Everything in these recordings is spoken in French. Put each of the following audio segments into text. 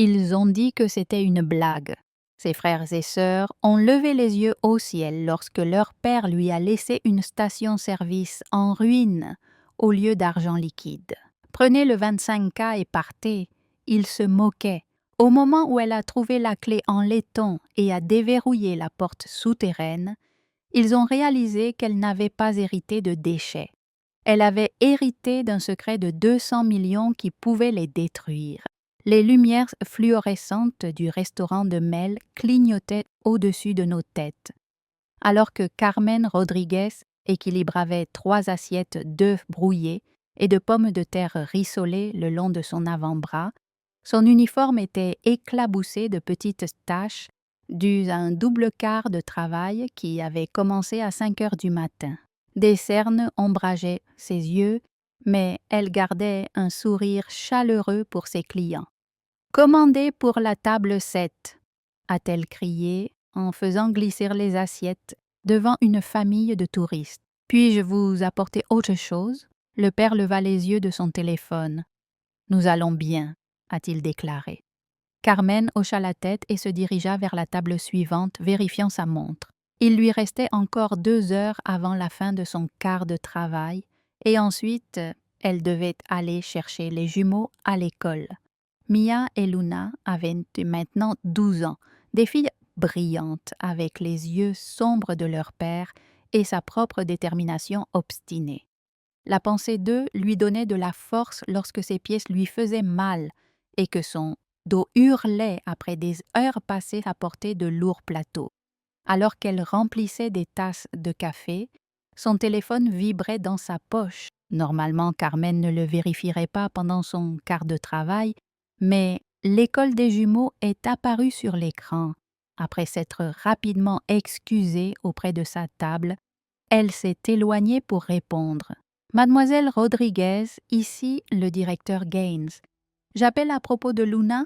Ils ont dit que c'était une blague. Ses frères et sœurs ont levé les yeux au ciel lorsque leur père lui a laissé une station-service en ruine au lieu d'argent liquide. Prenez le 25K et partez. Il se moquait. Au moment où elle a trouvé la clé en laiton et a déverrouillé la porte souterraine, ils ont réalisé qu'elle n'avait pas hérité de déchets. Elle avait hérité d'un secret de 200 millions qui pouvait les détruire. Les lumières fluorescentes du restaurant de Mel clignotaient au-dessus de nos têtes, alors que Carmen Rodriguez équilibrait 3 assiettes d'œufs brouillés et de pommes de terre rissolées le long de son avant-bras. Son uniforme était éclaboussé de petites taches dues à un double quart de travail qui avait commencé à 5 heures du matin. Des cernes ombrageaient ses yeux, mais elle gardait un sourire chaleureux pour ses clients. « Commandez pour la table 7 », a-t-elle crié en faisant glisser les assiettes devant une famille de touristes. « Puis-je vous apporter autre chose ?» Le père leva les yeux de son téléphone. « Nous allons bien », a-t-il déclaré. Carmen hocha la tête et se dirigea vers la table suivante, vérifiant sa montre. Il lui restait encore 2 heures avant la fin de son quart de travail, et ensuite, elle devait aller chercher les jumeaux à l'école. Mia et Luna avaient maintenant 12 ans, des filles brillantes avec les yeux sombres de leur père et sa propre détermination obstinée. La pensée d'eux lui donnait de la force lorsque ses pieds lui faisaient mal et que son dos hurlait après des heures passées à porter de lourds plateaux. Alors qu'elle remplissait des tasses de café, son téléphone vibrait dans sa poche. Normalement, Carmen ne le vérifierait pas pendant son quart de travail, mais l'école des jumeaux est apparue sur l'écran. Après s'être rapidement excusée auprès de sa table, elle s'est éloignée pour répondre. « Mademoiselle Rodriguez, ici le directeur Gaines. J'appelle à propos de Luna ?»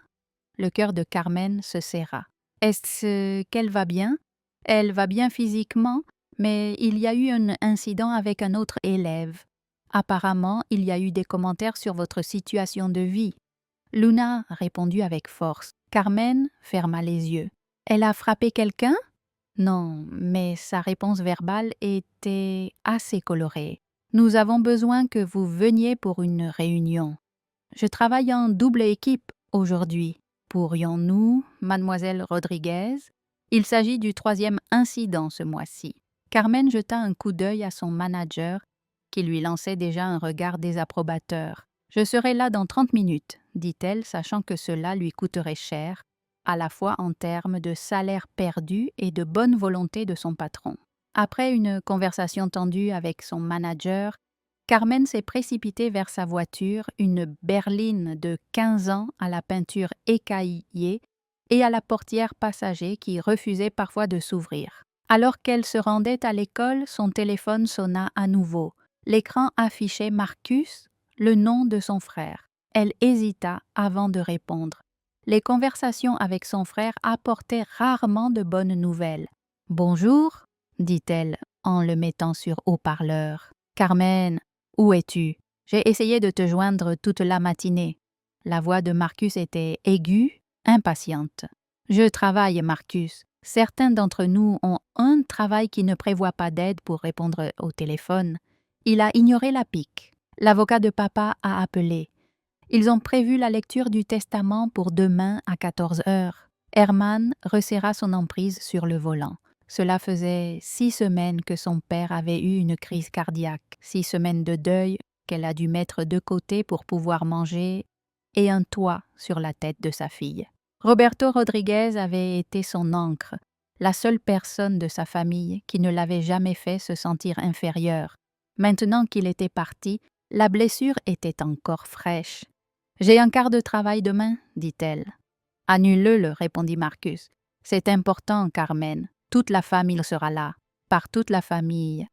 Le cœur de Carmen se serra. « Est-ce qu'elle va bien ?» Elle va bien physiquement, mais il y a eu un incident avec un autre élève. Apparemment, il y a eu des commentaires sur votre situation de vie. Luna répondit avec force. Carmen ferma les yeux. Elle a frappé quelqu'un? Non, mais sa réponse verbale était assez colorée. Nous avons besoin que vous veniez pour une réunion. Je travaille en double équipe aujourd'hui. Pourrions-nous, mademoiselle Rodriguez? Il s'agit du 3e incident ce mois-ci. Carmen jeta un coup d'œil à son manager, qui lui lançait déjà un regard désapprobateur. « Je serai là dans 30 minutes, » dit-elle, sachant que cela lui coûterait cher, à la fois en termes de salaire perdu et de bonne volonté de son patron. Après une conversation tendue avec son manager, Carmen s'est précipitée vers sa voiture, une berline de 15 ans à la peinture écaillée et à la portière passager qui refusait parfois de s'ouvrir. Alors qu'elle se rendait à l'école, son téléphone sonna à nouveau. L'écran affichait Marcus, le nom de son frère. Elle hésita avant de répondre. Les conversations avec son frère apportaient rarement de bonnes nouvelles. « Bonjour », dit-elle en le mettant sur haut-parleur. « Carmen, où es-tu? J'ai essayé de te joindre toute la matinée. » La voix de Marcus était aiguë, impatiente. « Je travaille, Marcus. Certains d'entre nous ont un travail qui ne prévoit pas d'aide pour répondre au téléphone. » Il a ignoré la pique. L'avocat de papa a appelé. Ils ont prévu la lecture du testament pour demain à 14 heures. Herman resserra son emprise sur le volant. Cela faisait 6 semaines que son père avait eu une crise cardiaque, 6 semaines de deuil qu'elle a dû mettre de côté pour pouvoir manger et un toit sur la tête de sa fille. Roberto Rodriguez avait été son ancre, la seule personne de sa famille qui ne l'avait jamais fait se sentir inférieur. Maintenant qu'il était parti, la blessure était encore fraîche. « J'ai un quart de travail demain, » dit-elle. « Annule-le, répondit Marcus. « C'est important, Carmen. Toute la famille sera là. » Par toute la famille.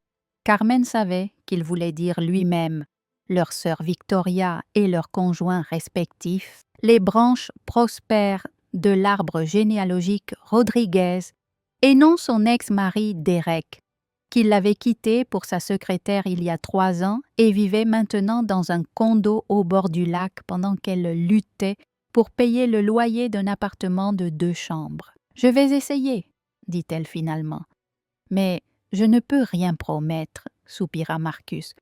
Carmen savait qu'il voulait dire lui-même, leur sœur Victoria et leurs conjoints respectifs, les branches prospères de l'arbre généalogique Rodriguez, et non son ex-mari Derek, qui l'avait quitté pour sa secrétaire il y a 3 ans et vivait maintenant dans un condo au bord du lac pendant qu'elle luttait pour payer le loyer d'un appartement de 2 chambres. Je vais essayer, dit-elle finalement. Mais je ne peux rien promettre, soupira Marcus,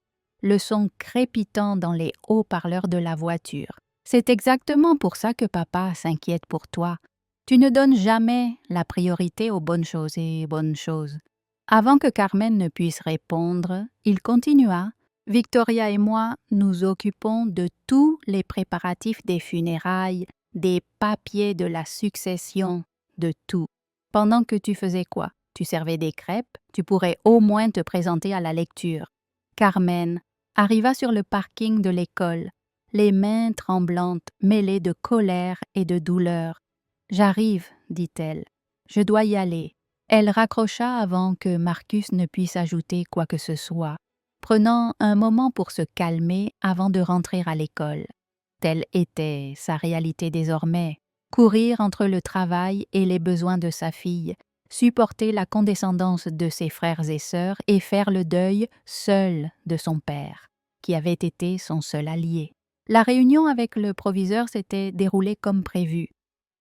le son crépitant dans les haut-parleurs de la voiture. C'est exactement pour ça que papa s'inquiète pour toi. Tu ne donnes jamais la priorité aux bonnes choses et bonnes choses. Avant que Carmen ne puisse répondre, il continua. Victoria et moi nous occupons de tous les préparatifs des funérailles, des papiers de la succession, de tout. Pendant que tu faisais quoi? Tu servais des crêpes, tu pourrais au moins te présenter à la lecture. Carmen arriva sur le parking de l'école, les mains tremblantes, mêlées de colère et de douleur. « J'arrive, dit-elle. Je dois y aller. » Elle raccrocha avant que Marcus ne puisse ajouter quoi que ce soit, prenant un moment pour se calmer avant de rentrer à l'école. Telle était sa réalité désormais. Courir entre le travail et les besoins de sa fille, supporter la condescendance de ses frères et sœurs et faire le deuil seul de son père, qui avait été son seul allié. La réunion avec le proviseur s'était déroulée comme prévu.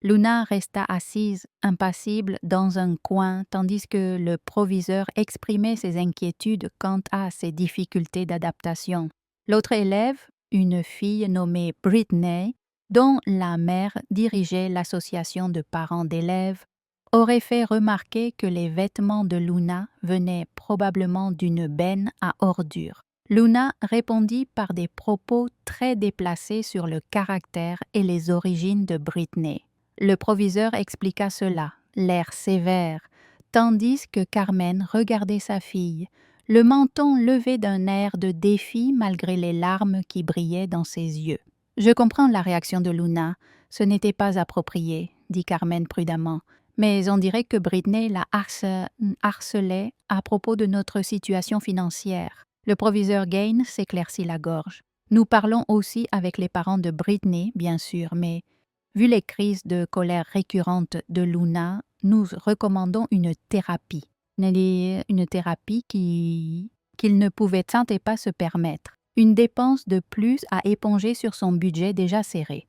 Luna resta assise, impassible, dans un coin, tandis que le proviseur exprimait ses inquiétudes quant à ses difficultés d'adaptation. L'autre élève, une fille nommée Britney, dont la mère dirigeait l'association de parents d'élèves, aurait fait remarquer que les vêtements de Luna venaient probablement d'une benne à ordures. Luna répondit par des propos très déplacés sur le caractère et les origines de Britney. Le proviseur expliqua cela, l'air sévère, tandis que Carmen regardait sa fille, le menton levé d'un air de défi malgré les larmes qui brillaient dans ses yeux. « Je comprends la réaction de Luna, ce n'était pas approprié, » dit Carmen prudemment, « mais on dirait que Britney la harcelait à propos de notre situation financière. » Le proviseur Gaines s'éclaircit la gorge. « Nous parlons aussi avec les parents de Britney, bien sûr, mais vu les crises de colère récurrentes de Luna, nous recommandons une thérapie. Une thérapie qu'il ne pouvait tant et pas se permettre. Une dépense de plus à éponger sur son budget déjà serré.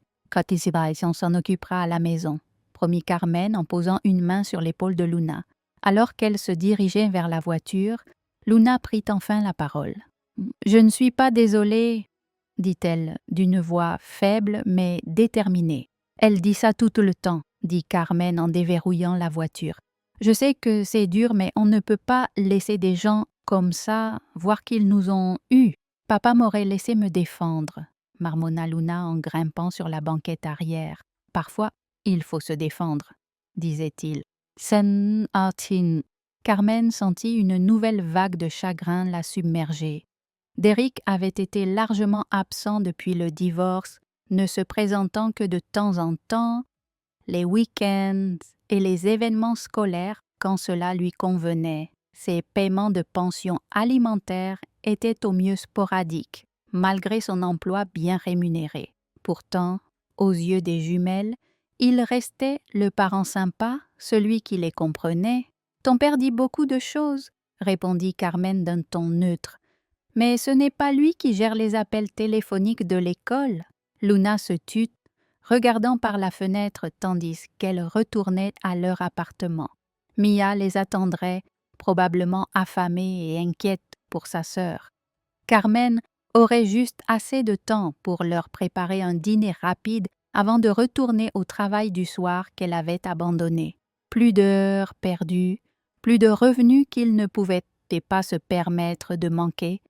On s'en occupera à la maison, promit Carmen en posant une main sur l'épaule de Luna. Alors qu'elle se dirigeait vers la voiture, Luna prit enfin la parole. « Je ne suis pas désolée, dit-elle d'une voix faible mais déterminée. Elle dit ça tout le temps, dit Carmen en déverrouillant la voiture. Je sais que c'est dur, mais on ne peut pas laisser des gens comme ça voir qu'ils nous ont eus. Papa m'aurait laissé me défendre, marmonna Luna en grimpant sur la banquette arrière. Parfois, il faut se défendre, disait-il. Sen Artin. Carmen sentit une nouvelle vague de chagrin la submerger. Derrick avait été largement absent depuis le divorce, ne se présentant que de temps en temps, les week-ends et les événements scolaires quand cela lui convenait. Ses paiements de pension alimentaire étaient au mieux sporadiques, malgré son emploi bien rémunéré. Pourtant, aux yeux des jumelles, il restait le parent sympa, celui qui les comprenait. « Ton père dit beaucoup de choses, » répondit Carmen d'un ton neutre. « Mais ce n'est pas lui qui gère les appels téléphoniques de l'école. » Luna se tut, regardant par la fenêtre tandis qu'elle retournait à leur appartement. Mia les attendrait, probablement affamée et inquiète pour sa sœur. Carmen aurait juste assez de temps pour leur préparer un dîner rapide avant de retourner au travail du soir qu'elle avait abandonné. Plus d'heures perdues, plus de revenus qu'ils ne pouvaient pas se permettre de manquer.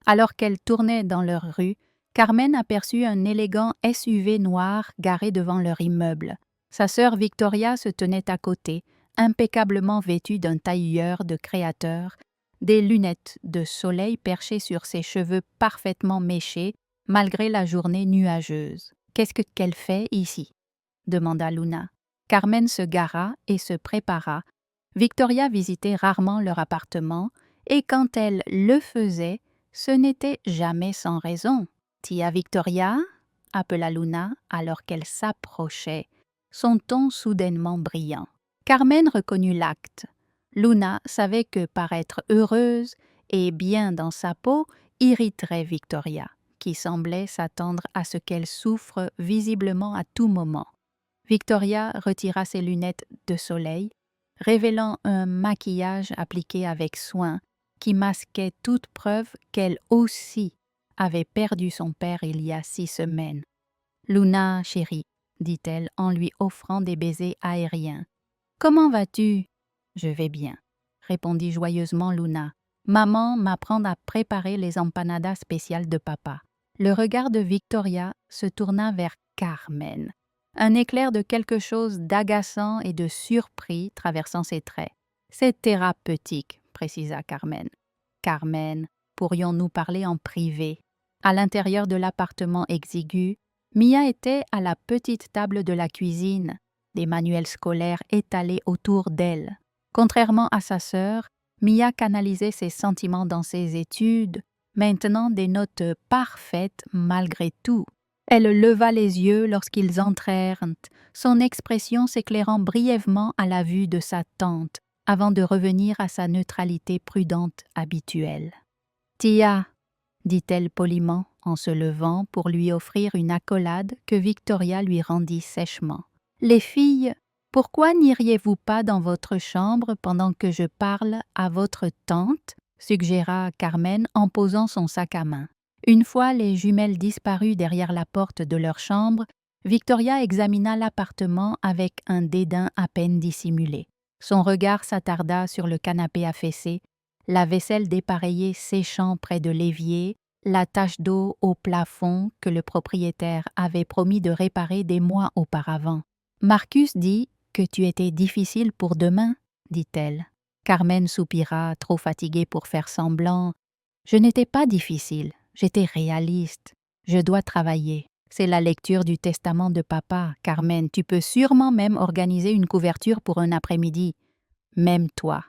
Alors qu'elle tournait dans leur rue, Carmen aperçut un élégant SUV noir garé devant leur immeuble. Sa sœur Victoria se tenait à côté, impeccablement vêtue d'un tailleur de créateur, des lunettes de soleil perchées sur ses cheveux parfaitement méchés, malgré la journée nuageuse. « Qu'est-ce qu'elle fait ici ?» demanda Luna. Carmen se gara et se prépara. Victoria visitait rarement leur appartement, et quand elle le faisait, ce n'était jamais sans raison. « Tia Victoria ?» appela Luna alors qu'elle s'approchait, son ton soudainement brillant. Carmen reconnut l'acte. Luna savait que paraître heureuse et bien dans sa peau irriterait Victoria. qui semblait s'attendre à ce qu'elle souffre visiblement à tout moment. Victoria retira ses lunettes de soleil, révélant un maquillage appliqué avec soin qui masquait toute preuve qu'elle aussi avait perdu son père il y a 6 semaines. « Luna, chérie, dit-elle en lui offrant des baisers aériens. « Comment vas-tu? »« Je vais bien, » répondit joyeusement Luna. « Maman m'apprend à préparer les empanadas spéciales de papa. » Le regard de Victoria se tourna vers Carmen. Un éclair de quelque chose d'agaçant et de surpris traversant ses traits. « C'est thérapeutique, » précisa Carmen. « Carmen, pourrions-nous parler en privé ?» À l'intérieur de l'appartement exigu, Mia était à la petite table de la cuisine, des manuels scolaires étalés autour d'elle. Contrairement à sa sœur, Mia canalisait ses sentiments dans ses études, maintenant des notes parfaites malgré tout. Elle leva les yeux lorsqu'ils entrèrent, son expression s'éclairant brièvement à la vue de sa tante, avant de revenir à sa neutralité prudente habituelle. « Tia », dit-elle poliment en se levant pour lui offrir une accolade que Victoria lui rendit sèchement. « Les filles, pourquoi n'iriez-vous pas dans votre chambre pendant que je parle à votre tante ?» suggéra Carmen en posant son sac à main. Une fois les jumelles disparues derrière la porte de leur chambre, Victoria examina l'appartement avec un dédain à peine dissimulé. Son regard s'attarda sur le canapé affaissé, la vaisselle dépareillée séchant près de l'évier, la tache d'eau au plafond que le propriétaire avait promis de réparer des mois auparavant. « Marcus dit que tu étais difficile pour demain, » dit-elle. Carmen soupira, trop fatiguée pour faire semblant. « Je n'étais pas difficile, j'étais réaliste. Je dois travailler. C'est la lecture du testament de papa. Carmen, tu peux sûrement même organiser une couverture pour un après-midi. Même toi. »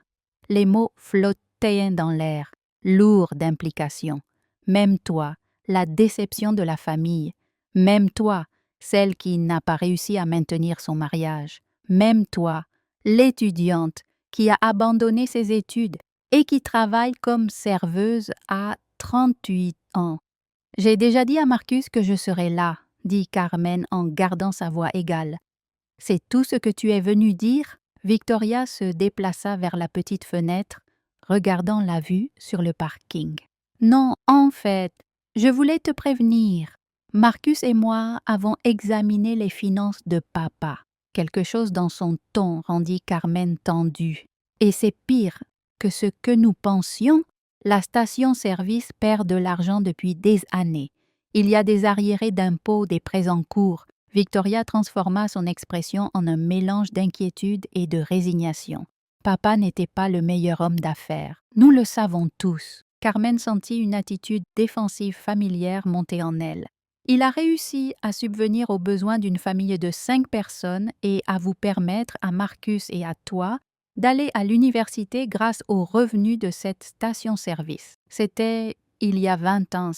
Les mots flottaient dans l'air, lourds d'implications. Même toi, la déception de la famille. Même toi, celle qui n'a pas réussi à maintenir son mariage. Même toi, l'étudiante qui a abandonné ses études et qui travaille comme serveuse à 38 ans. « J'ai déjà dit à Marcus que je serais là, » dit Carmen en gardant sa voix égale. « C'est tout ce que tu es venu dire ?» Victoria se déplaça vers la petite fenêtre, regardant la vue sur le parking. « Non, en fait, je voulais te prévenir. Marcus et moi avons examiné les finances de papa. » Quelque chose dans son ton rendit Carmen tendue. « Et c'est pire que ce que nous pensions. La station-service perd de l'argent depuis des années. Il y a des arriérés d'impôts, des prêts en cours. » Victoria transforma son expression en un mélange d'inquiétude et de résignation. Papa n'était pas le meilleur homme d'affaires. Nous le savons tous. Carmen sentit une attitude défensive familière monter en elle. Il a réussi à subvenir aux besoins d'une famille de 5 personnes et à vous permettre, à Marcus et à toi, d'aller à l'université grâce aux revenus de cette station-service. C'était il y a 20 ans,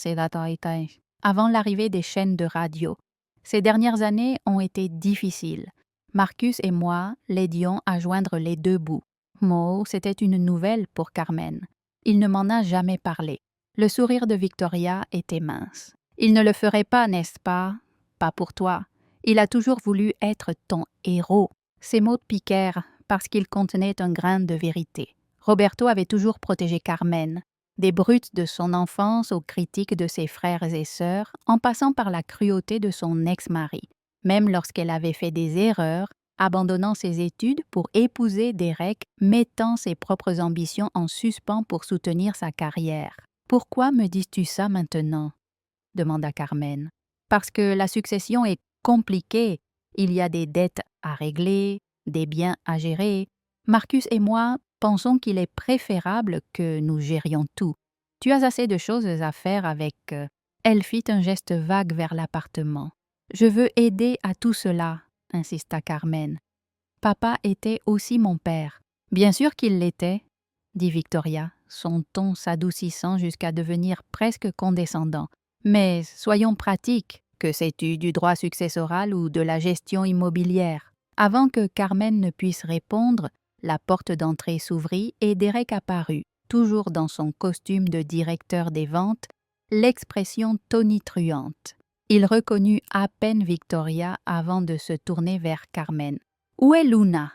avant l'arrivée des chaînes de radio. Ces dernières années ont été difficiles. Marcus et moi l'aidions à joindre les deux bouts. C'était une nouvelle pour Carmen. Il ne m'en a jamais parlé. Le sourire de Victoria était mince. Il ne le ferait pas, n'est-ce pas? Pas pour toi. Il a toujours voulu être ton héros. Ces mots piquèrent parce qu'ils contenaient un grain de vérité. Roberto avait toujours protégé Carmen, des brutes de son enfance aux critiques de ses frères et sœurs, en passant par la cruauté de son ex-mari, même lorsqu'elle avait fait des erreurs, abandonnant ses études pour épouser Derek, mettant ses propres ambitions en suspens pour soutenir sa carrière. « Pourquoi me dis-tu ça maintenant ?» demanda Carmen. « Parce que la succession est compliquée. Il y a des dettes à régler, des biens à gérer. Marcus et moi pensons qu'il est préférable que nous gérions tout. Tu as assez de choses à faire avec... » Elle fit un geste vague vers l'appartement. « Je veux aider à tout cela, » insista Carmen. « Papa était aussi mon père. »« Bien sûr qu'il l'était, » dit Victoria, son ton s'adoucissant jusqu'à devenir presque condescendant. « Mais soyons pratiques. Que sais-tu du droit successoral ou de la gestion immobilière ?» Avant que Carmen ne puisse répondre, la porte d'entrée s'ouvrit et Derek apparut, toujours dans son costume de directeur des ventes, l'expression tonitruante. Il reconnut à peine Victoria avant de se tourner vers Carmen. « Où est Luna ?»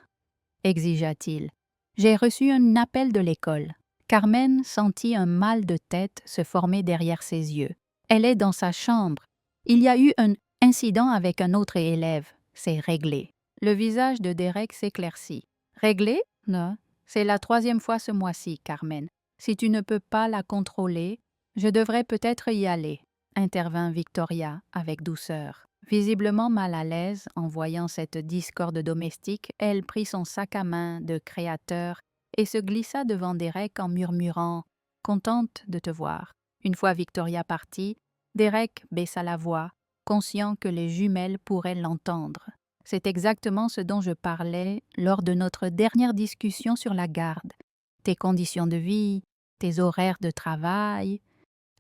exigea-t-il. « J'ai reçu un appel de l'école. » Carmen sentit un mal de tête se former derrière ses yeux. « Elle est dans sa chambre. Il y a eu un incident avec un autre élève. C'est réglé. » Le visage de Derek s'éclaircit. « Réglé? Non. C'est la 3e fois ce mois-ci, Carmen. Si tu ne peux pas la contrôler, je devrais peut-être y aller, » intervint Victoria avec douceur. Visiblement mal à l'aise en voyant cette discorde domestique, elle prit son sac à main de créateur et se glissa devant Derek en murmurant « Contente de te voir ». Une fois Victoria partie, Derek baissa la voix, conscient que les jumelles pourraient l'entendre. « C'est exactement ce dont je parlais lors de notre dernière discussion sur la garde. Tes conditions de vie, tes horaires de travail.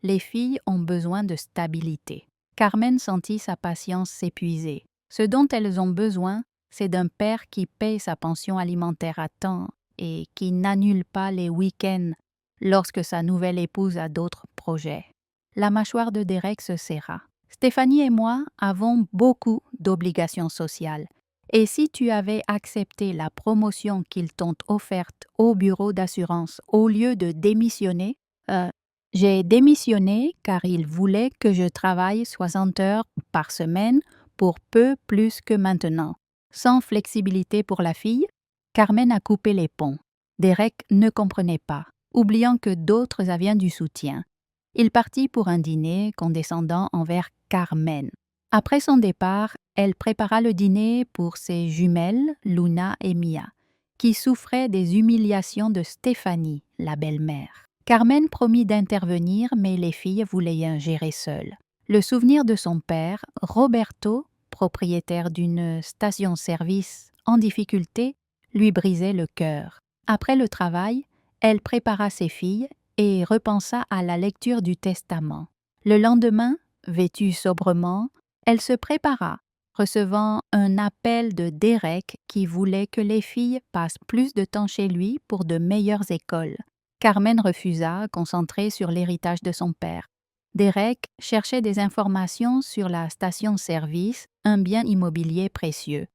Les filles ont besoin de stabilité. » Carmen sentit sa patience s'épuiser. Ce dont elles ont besoin, c'est d'un père qui paye sa pension alimentaire à temps et qui n'annule pas les week-ends lorsque sa nouvelle épouse a d'autres projets. La mâchoire de Derek se serra. « Stéphanie et moi avons beaucoup d'obligations sociales. Et si tu avais accepté la promotion qu'ils t'ont offerte au bureau d'assurance au lieu de démissionner, j'ai démissionné car ils voulaient que je travaille 60 heures par semaine pour peu plus que maintenant. Sans flexibilité pour la fille, Carmen a coupé les ponts. Derek ne comprenait pas, oubliant que d'autres avaient du soutien. Il partit pour un dîner condescendant envers Carmen. Après son départ, elle prépara le dîner pour ses jumelles, Luna et Mia, qui souffraient des humiliations de Stéphanie, la belle-mère. Carmen promit d'intervenir, mais les filles voulaient gérer seules. Le souvenir de son père, Roberto, propriétaire d'une station-service en difficulté, lui brisait le cœur. Après le travail, elle prépara ses filles et repensa à la lecture du testament. Le lendemain, vêtue sobrement, elle se prépara, recevant un appel de Derek qui voulait que les filles passent plus de temps chez lui pour de meilleures écoles. Carmen refusa, concentrée sur l'héritage de son père. Derek cherchait des informations sur la station-service, un bien immobilier précieux.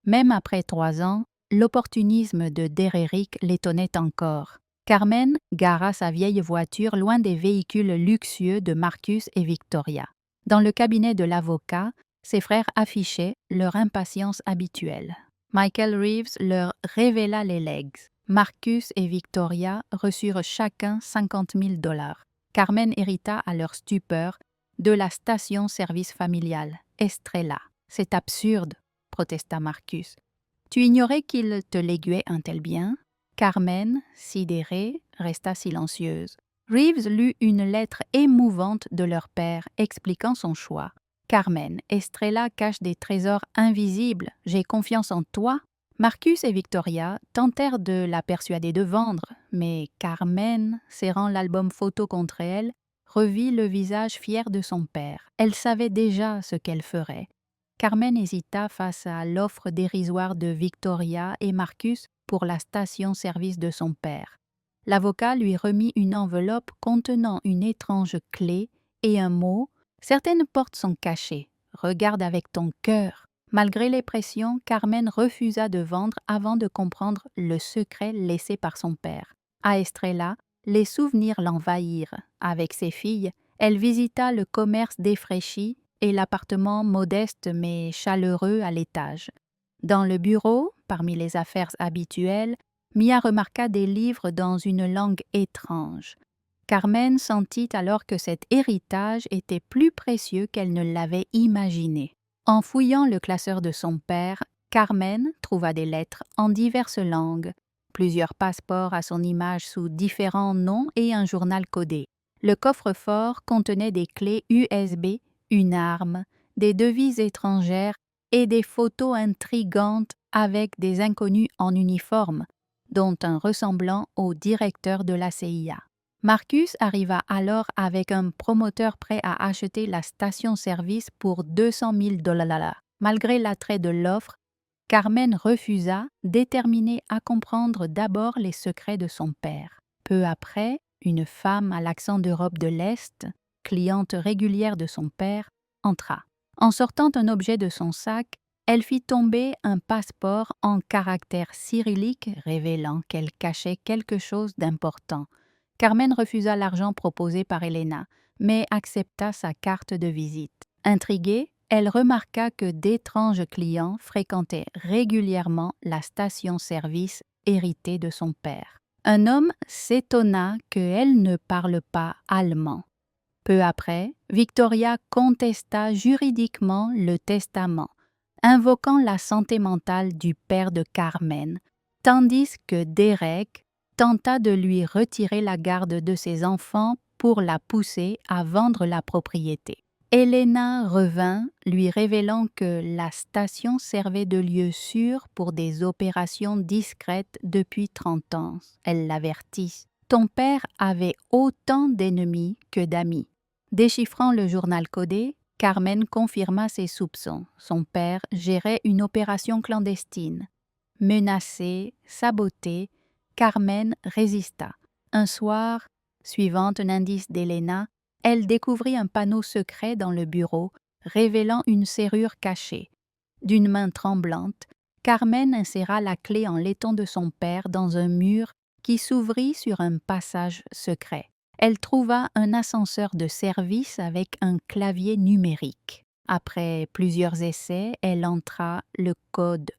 Même après 3 ans, l'opportunisme de Derrick l'étonnait encore. Carmen gara sa vieille voiture loin des véhicules luxueux de Marcus et Victoria. Dans le cabinet de l'avocat, ses frères affichaient leur impatience habituelle. Michael Reeves leur révéla les legs. Marcus et Victoria reçurent chacun 50 000 $. Carmen hérita à leur stupeur de la station-service familiale, Estrella. « C'est absurde, » protesta Marcus. « Tu ignorais qu'il te léguait un tel bien ?» Carmen, sidérée, resta silencieuse. Reeves lut une lettre émouvante de leur père expliquant son choix. « Carmen, Estrella cache des trésors invisibles. J'ai confiance en toi. » Marcus et Victoria tentèrent de la persuader de vendre, mais Carmen, serrant l'album photo contre elle, revit le visage fier de son père. Elle savait déjà ce qu'elle ferait. Carmen hésita face à l'offre dérisoire de Victoria et Marcus pour la station-service de son père. L'avocat lui remit une enveloppe contenant une étrange clé et un mot « Certaines portes sont cachées. Regarde avec ton cœur. » Malgré les pressions, Carmen refusa de vendre avant de comprendre le secret laissé par son père. À Estrella, les souvenirs l'envahirent. Avec ses filles, elle visita le commerce défraîchi et l'appartement modeste mais chaleureux à l'étage. Dans le bureau, parmi les affaires habituelles, Mia remarqua des livres dans une langue étrange. Carmen sentit alors que cet héritage était plus précieux qu'elle ne l'avait imaginé. En fouillant le classeur de son père, Carmen trouva des lettres en diverses langues, plusieurs passeports à son image sous différents noms et un journal codé. Le coffre-fort contenait des clés USB, une arme, des devises étrangères et des photos intrigantes avec des inconnus en uniforme, dont un ressemblant au directeur de la CIA. Marcus arriva alors avec un promoteur prêt à acheter la station-service pour 200 000 $. Malgré l'attrait de l'offre, Carmen refusa, déterminée à comprendre d'abord les secrets de son père. Peu après, une femme à l'accent d'Europe de l'Est, cliente régulière de son père, entra. En sortant un objet de son sac, elle fit tomber un passeport en caractères cyrilliques révélant qu'elle cachait quelque chose d'important. Carmen refusa l'argent proposé par Elena, mais accepta sa carte de visite. Intriguée, elle remarqua que d'étranges clients fréquentaient régulièrement la station-service héritée de son père. Un homme s'étonna qu'elle ne parle pas allemand. Peu après, Victoria contesta juridiquement le testament, invoquant la santé mentale du père de Carmen, tandis que Derek tenta de lui retirer la garde de ses enfants pour la pousser à vendre la propriété. Elena revint, lui révélant que la station servait de lieu sûr pour des opérations discrètes depuis 30 ans. Elle l'avertit. « Ton père avait autant d'ennemis que d'amis. » Déchiffrant le journal codé, Carmen confirma ses soupçons. Son père gérait une opération clandestine. Menacée, sabotée, Carmen résista. Un soir, suivant un indice d'Elena, elle découvrit un panneau secret dans le bureau, révélant une serrure cachée. D'une main tremblante, Carmen inséra la clé en laiton de son père dans un mur qui s'ouvrit sur un passage secret. Elle trouva un ascenseur de service avec un clavier numérique. Après plusieurs essais, elle entra le code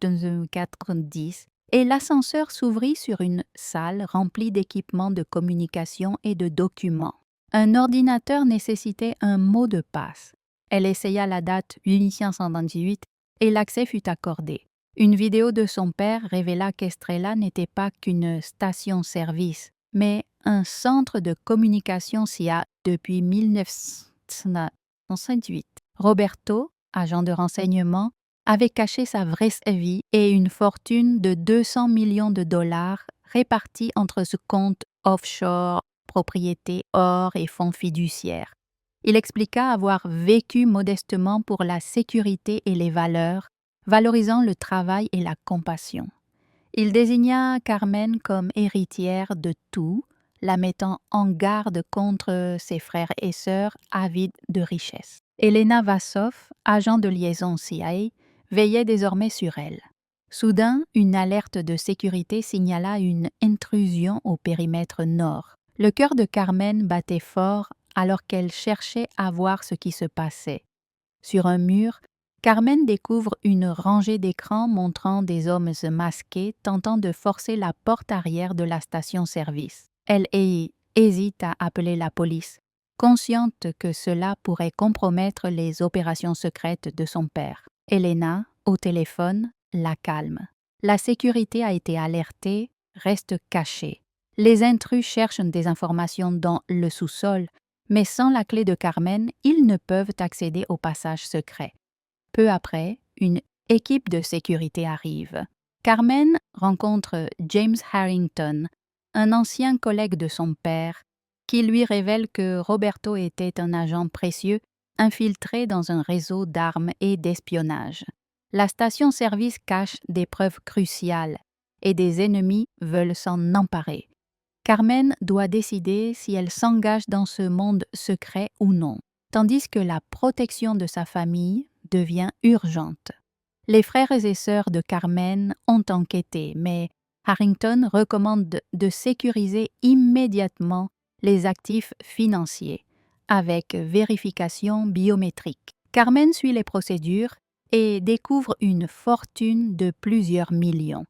240 et l'ascenseur s'ouvrit sur une salle remplie d'équipements de communication et de documents. Un ordinateur nécessitait un mot de passe. Elle essaya la date 1878 et l'accès fut accordé. Une vidéo de son père révéla qu'Estrella n'était pas qu'une station-service, mais un centre de communication CIA depuis 1968. Roberto, agent de renseignement, avait caché sa vraie vie et une fortune de 200 millions de dollars répartis entre ce compte offshore, propriétés, or et fonds fiduciaires. Il expliqua avoir vécu modestement pour la sécurité et les valeurs, valorisant le travail et la compassion. Il désigna Carmen comme héritière de tout, la mettant en garde contre ses frères et sœurs avides de richesse. Elena Vassoff, agent de liaison CIA, veillait désormais sur elle. Soudain, une alerte de sécurité signala une intrusion au périmètre nord. Le cœur de Carmen battait fort alors qu'elle cherchait à voir ce qui se passait. Sur un mur, Carmen découvre une rangée d'écrans montrant des hommes masqués tentant de forcer la porte arrière de la station-service. Elle hésite à appeler la police, consciente que cela pourrait compromettre les opérations secrètes de son père. Elena, au téléphone, la calme. La sécurité a été alertée, reste cachée. Les intrus cherchent des informations dans le sous-sol, mais sans la clé de Carmen, ils ne peuvent accéder au passage secret. Peu après, une équipe de sécurité arrive. Carmen rencontre James Harrington, un ancien collègue de son père, qui lui révèle que Roberto était un agent précieux infiltré dans un réseau d'armes et d'espionnage. La station-service cache des preuves cruciales et des ennemis veulent s'en emparer. Carmen doit décider si elle s'engage dans ce monde secret ou non, tandis que la protection de sa famille devient urgente. Les frères et sœurs de Carmen ont enquêté, mais Harrington recommande de sécuriser immédiatement les actifs financiers, avec vérification biométrique. Carmen suit les procédures et découvre une fortune de plusieurs millions.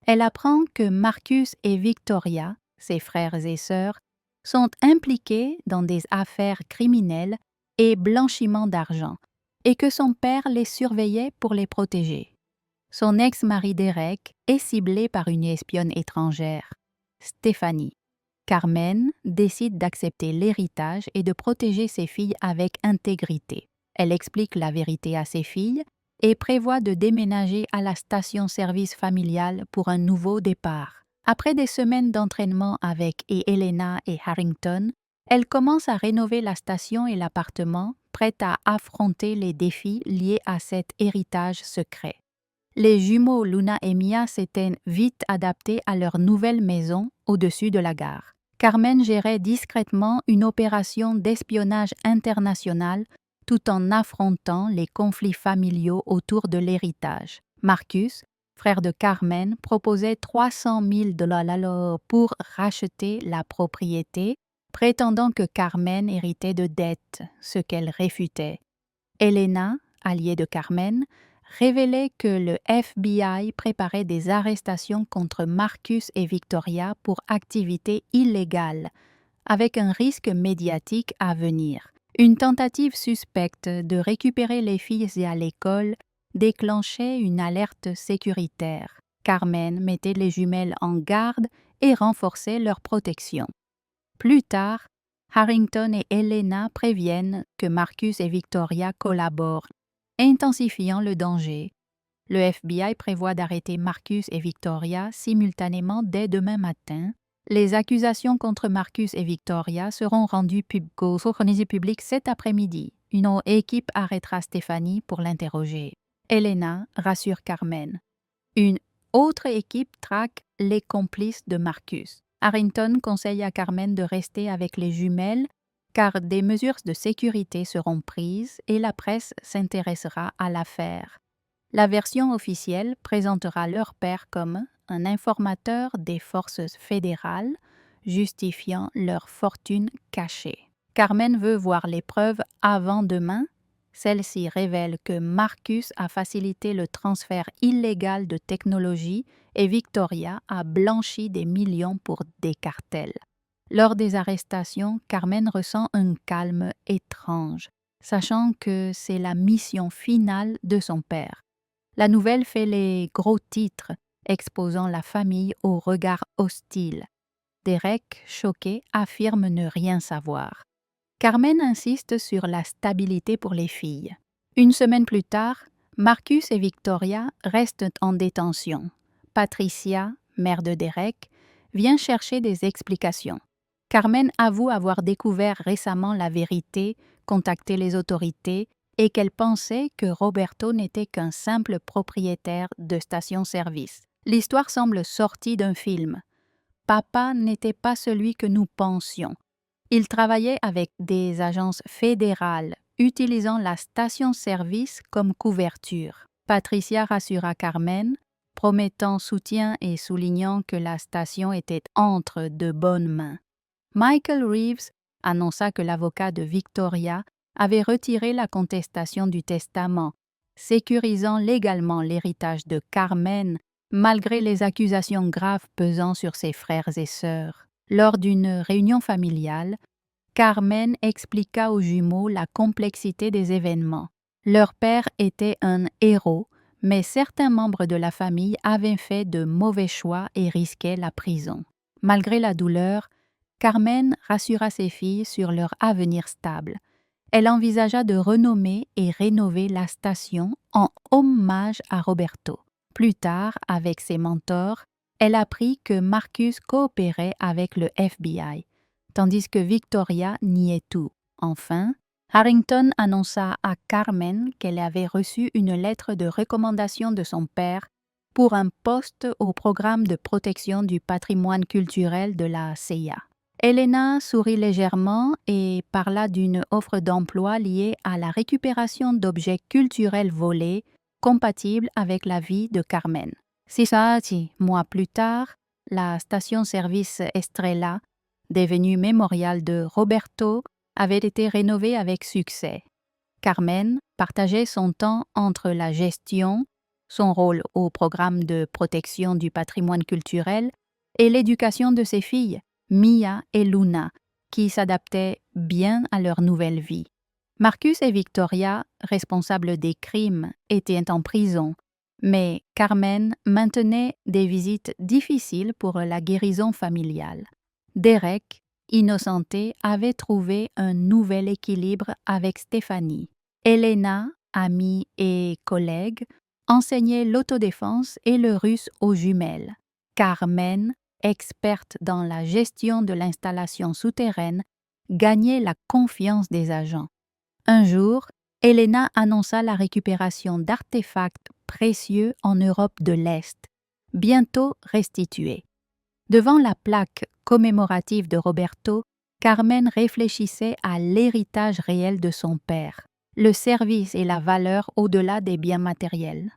Elle apprend que Marcus et Victoria, ses frères et sœurs, sont impliqués dans des affaires criminelles et blanchiment d'argent, et que son père les surveillait pour les protéger. Son ex-mari Derek est ciblé par une espionne étrangère, Stéphanie. Carmen décide d'accepter l'héritage et de protéger ses filles avec intégrité. Elle explique la vérité à ses filles et prévoit de déménager à la station-service familiale pour un nouveau départ. Après des semaines d'entraînement avec Elena et Harrington, elle commence à rénover la station et l'appartement, prête à affronter les défis liés à cet héritage secret. Les jumeaux Luna et Mia s'étaient vite adaptés à leur nouvelle maison au-dessus de la gare. Carmen gérait discrètement une opération d'espionnage international tout en affrontant les conflits familiaux autour de l'héritage. Marcus, frère de Carmen, proposait 300 000 $ pour racheter la propriété, prétendant que Carmen héritait de dettes, ce qu'elle réfutait. Elena, alliée de Carmen, révélait que le FBI préparait des arrestations contre Marcus et Victoria pour activités illégales, avec un risque médiatique à venir. Une tentative suspecte de récupérer les filles à l'école déclenchait une alerte sécuritaire. Carmen mettait les jumelles en garde et renforçait leur protection. Plus tard, Harrington et Elena préviennent que Marcus et Victoria collaborent, intensifiant le danger. Le FBI prévoit d'arrêter Marcus et Victoria simultanément dès demain matin. Les accusations contre Marcus et Victoria seront rendues publiques cet après-midi. Une autre équipe arrêtera Stephanie pour l'interroger. Elena rassure Carmen. Une autre équipe traque les complices de Marcus. Harrington conseille à Carmen de rester avec les jumelles car des mesures de sécurité seront prises et la presse s'intéressera à l'affaire. La version officielle présentera leur père comme un informateur des forces fédérales, justifiant leur fortune cachée. Carmen veut voir les preuves avant demain. Celle-ci révèle que Marcus a facilité le transfert illégal de technologie et Victoria a blanchi des millions pour des cartels. Lors des arrestations, Carmen ressent un calme étrange, sachant que c'est la mission finale de son père. La nouvelle fait les gros titres, exposant la famille au regard hostile. Derek, choqué, affirme ne rien savoir. Carmen insiste sur la stabilité pour les filles. Une semaine plus tard, Marcus et Victoria restent en détention. Patricia, mère de Derek, vient chercher des explications. Carmen avoue avoir découvert récemment la vérité, contacté les autorités et qu'elle pensait que Roberto n'était qu'un simple propriétaire de station-service. L'histoire semble sortie d'un film. Papa n'était pas celui que nous pensions. Il travaillait avec des agences fédérales, utilisant la station-service comme couverture. Patricia rassura Carmen, promettant soutien et soulignant que la station était entre de bonnes mains. Michael Reeves annonça que l'avocat de Victoria avait retiré la contestation du testament, sécurisant légalement l'héritage de Carmen malgré les accusations graves pesant sur ses frères et sœurs. Lors d'une réunion familiale, Carmen expliqua aux jumeaux la complexité des événements. Leur père était un héros, mais certains membres de la famille avaient fait de mauvais choix et risquaient la prison. Malgré la douleur, Carmen rassura ses filles sur leur avenir stable. Elle envisagea de renommer et rénover la station en hommage à Roberto. Plus tard, avec ses mentors, elle apprit que Marcus coopérait avec le FBI, tandis que Victoria niait tout. Enfin, Harrington annonça à Carmen qu'elle avait reçu une lettre de recommandation de son père pour un poste au programme de protection du patrimoine culturel de la CIA. Elena sourit légèrement et parla d'une offre d'emploi liée à la récupération d'objets culturels volés compatibles avec la vie de Carmen. 6 mois plus tard, la station-service Estrella, devenue mémorial de Roberto, avait été rénovée avec succès. Carmen partageait son temps entre la gestion, son rôle au programme de protection du patrimoine culturel et l'éducation de ses filles, Mia et Luna, qui s'adaptaient bien à leur nouvelle vie. Marcus et Victoria, responsables des crimes, étaient en prison, mais Carmen maintenait des visites difficiles pour la guérison familiale. Derek, innocenté, avait trouvé un nouvel équilibre avec Stephanie. Elena, amie et collègue, enseignait l'autodéfense et le russe aux jumelles. Carmen, experte dans la gestion de l'installation souterraine, gagnait la confiance des agents. Un jour, Elena annonça la récupération d'artefacts précieux en Europe de l'Est, bientôt restitués. Devant la plaque commémorative de Roberto, Carmen réfléchissait à l'héritage réel de son père, le service et la valeur au-delà des biens matériels.